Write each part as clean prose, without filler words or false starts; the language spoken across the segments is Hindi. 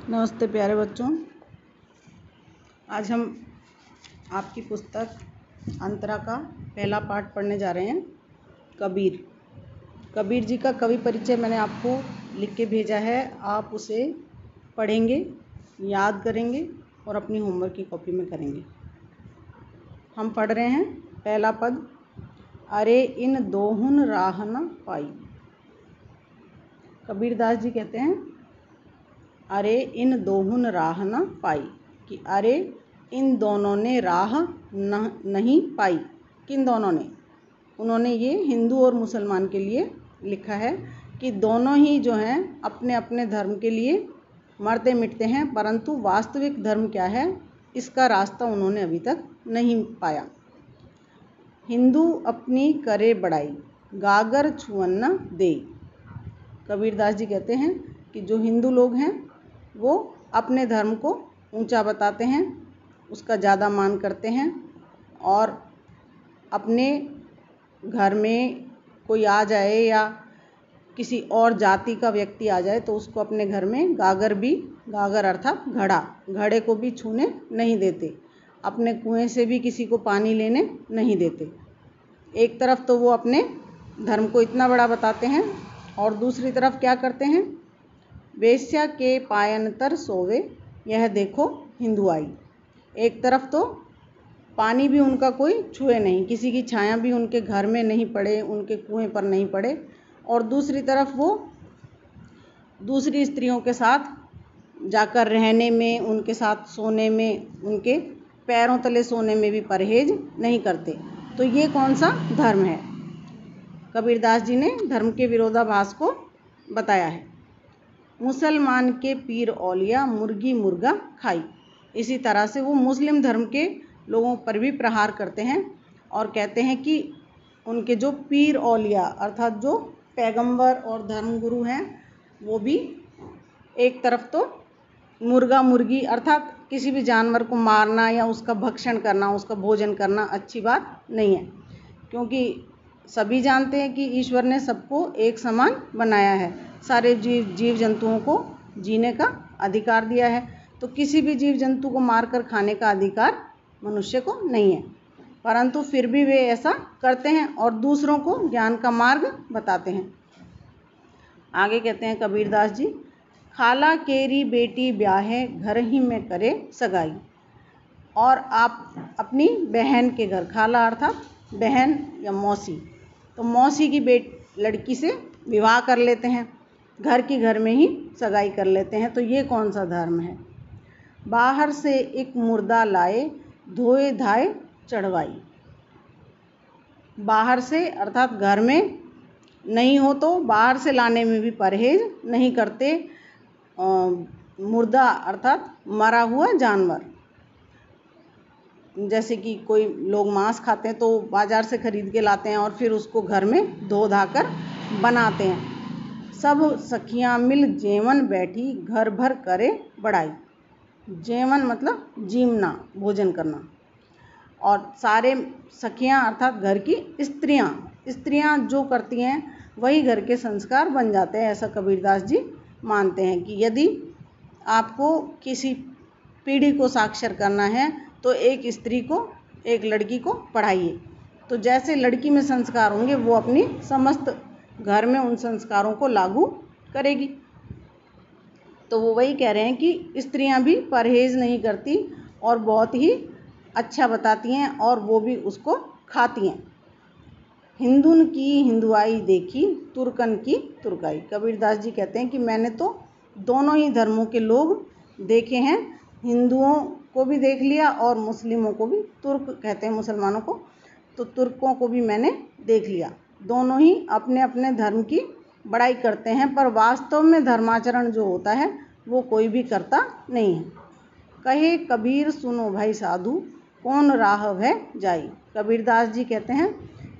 नमस्ते प्यारे बच्चों। आज हम आपकी पुस्तक अंतरा का पहला पाठ पढ़ने जा रहे हैं। कबीर जी का कवि परिचय मैंने आपको लिख के भेजा है। आप उसे पढ़ेंगे, याद करेंगे और अपनी होमवर्क की कॉपी में करेंगे। हम पढ़ रहे हैं पहला पद। अरे इन दोहुन राह न पाई। कबीरदास जी कहते हैं अरे इन दोहुन राह न पाई, कि अरे इन दोनों ने राह नहीं पाई। किन दोनों ने? उन्होंने ये हिंदू और मुसलमान के लिए लिखा है कि दोनों ही जो हैं अपने अपने धर्म के लिए मरते मिटते हैं, परंतु वास्तविक धर्म क्या है इसका रास्ता उन्होंने अभी तक नहीं पाया। हिंदू अपनी करे बड़ाई, गागर छुअन न दे। कबीरदास जी कहते हैं कि जो हिंदू लोग हैं वो अपने धर्म को ऊंचा बताते हैं, उसका ज़्यादा मान करते हैं, और अपने घर में कोई आ जाए या किसी और जाति का व्यक्ति आ जाए तो उसको अपने घर में गागर अर्थात घड़े को भी छूने नहीं देते। अपने कुएं से भी किसी को पानी लेने नहीं देते। एक तरफ तो वो अपने धर्म को इतना बड़ा बताते हैं और दूसरी तरफ क्या करते हैं? वेश्या के पायन तर सोवे, यह देखो हिंदू आई। एक तरफ तो पानी भी उनका कोई छुए नहीं, किसी की छाया भी उनके घर में नहीं पड़े, उनके कुएं पर नहीं पड़े, और दूसरी तरफ वो दूसरी स्त्रियों के साथ जाकर रहने में, उनके साथ सोने में, उनके पैरों तले सोने में भी परहेज नहीं करते। तो ये कौन सा धर्म है? कबीरदास जी ने धर्म के विरोधाभास को बताया है। मुसलमान के पीर औलिया मुर्गी मुर्गा खाई। इसी तरह से वो मुस्लिम धर्म के लोगों पर भी प्रहार करते हैं और कहते हैं कि उनके जो पीर औलिया अर्थात जो पैगंबर और धर्मगुरु हैं वो भी एक तरफ तो मुर्गा मुर्गी अर्थात किसी भी जानवर को मारना या उसका भक्षण करना, उसका भोजन करना अच्छी बात नहीं है, क्योंकि सभी जानते हैं कि ईश्वर ने सबको एक समान बनाया है, सारे जीव जंतुओं को जीने का अधिकार दिया है। तो किसी भी जीव जंतु को मारकर खाने का अधिकार मनुष्य को नहीं है, परंतु फिर भी वे ऐसा करते हैं और दूसरों को ज्ञान का मार्ग बताते हैं। आगे कहते हैं कबीरदास जी, खाला केरी बेटी ब्याहे घर ही में करे सगाई। और आप अपनी बहन के घर, खाला अर्थात बहन या मौसी, तो मौसी की लड़की से विवाह कर लेते हैं, घर की घर में ही सगाई कर लेते हैं। तो ये कौन सा धर्म है? बाहर से एक मुर्दा लाए धोए धाए चढ़वाई। बाहर से अर्थात घर में नहीं हो तो बाहर से लाने में भी परहेज नहीं करते। मुर्दा अर्थात मरा हुआ जानवर, जैसे कि कोई लोग मांस खाते हैं तो बाज़ार से खरीद के लाते हैं और फिर उसको घर में धो धाकर बनाते हैं। सब सखियां मिल जेवन बैठी घर भर करे बड़ाई। जेवन मतलब जीवना, भोजन करना। और सारे सखियां अर्थात घर की स्त्रियां जो करती हैं वही घर के संस्कार बन जाते हैं। ऐसा कबीरदास जी मानते हैं कि यदि आपको किसी पीढ़ी को साक्षर करना है तो एक स्त्री को, एक लड़की को पढ़ाइए, तो जैसे लड़की में संस्कार होंगे वो अपनी समस्त घर में उन संस्कारों को लागू करेगी। तो वो वही कह रहे हैं कि स्त्रियां भी परहेज नहीं करती और बहुत ही अच्छा बताती हैं और वो भी उसको खाती हैं। हिंदुन की हिंदुआई देखी, तुर्कन की तुर्काई। कबीरदास जी कहते हैं कि मैंने तो दोनों ही धर्मों के लोग देखे हैं, हिंदुओं को भी देख लिया और मुस्लिमों को भी, तुर्क कहते हैं मुसलमानों को, तो तुर्कों को भी मैंने देख लिया। दोनों ही अपने अपने धर्म की बड़ाई करते हैं, पर वास्तव में धर्माचरण जो होता है वो कोई भी करता नहीं है। कहे कबीर सुनो भाई साधु, कौन राह है जाई। कबीरदास जी कहते हैं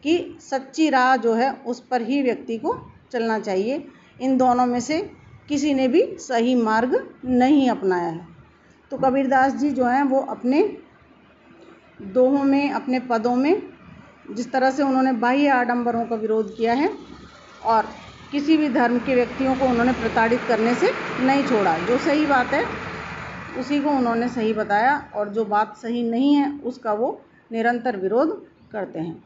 कि सच्ची राह जो है उस पर ही व्यक्ति को चलना चाहिए। इन दोनों में से किसी ने भी सही मार्ग नहीं अपनाया है। तो कबीरदास जी जो हैं वो अपने दोहों में, अपने पदों में जिस तरह से उन्होंने बाह्य आडंबरों का विरोध किया है और किसी भी धर्म के व्यक्तियों को उन्होंने प्रताड़ित करने से नहीं छोड़ा। जो सही बात है उसी को उन्होंने सही बताया और जो बात सही नहीं है उसका वो निरंतर विरोध करते हैं।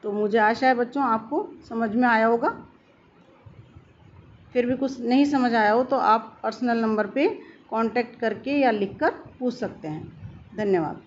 तो मुझे आशा है बच्चों आपको समझ में आया होगा। फिर भी कुछ नहीं समझ आया हो तो आप पर्सनल नंबर पे कांटेक्ट करके या लिखकर पूछ सकते हैं। धन्यवाद।